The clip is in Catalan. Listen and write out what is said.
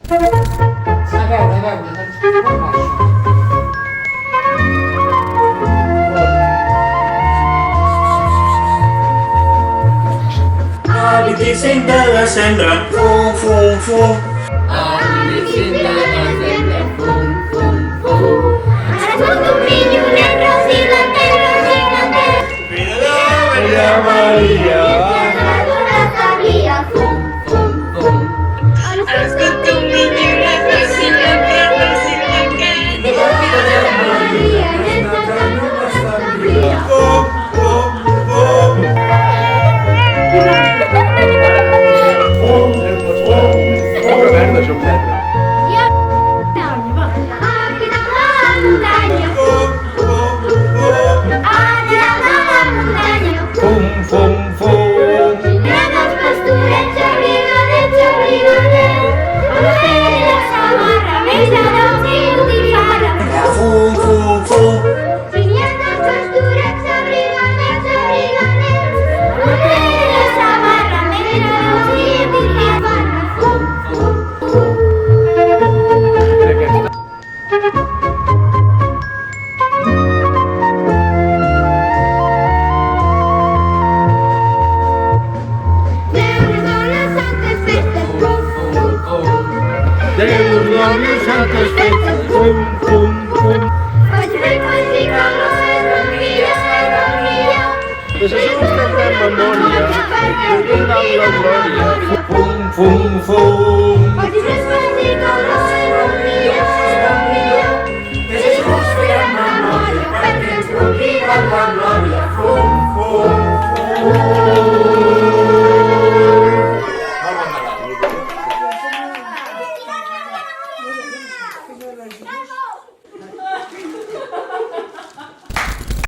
Abiti sendala sendra, fum fum fum. Abiti sendala sendra, fum fum fum. Satu minggu negro silante. Bella Maria. Fum fum fum. Satu minggu negro silante. Fum fum fum. Proprio merda, c'ho merda. Fum fum fum. Fum fum fum. Deus santas festas, pum pum pum. Adesso solo cantare memoria, dalla gloria. Fum fum fum.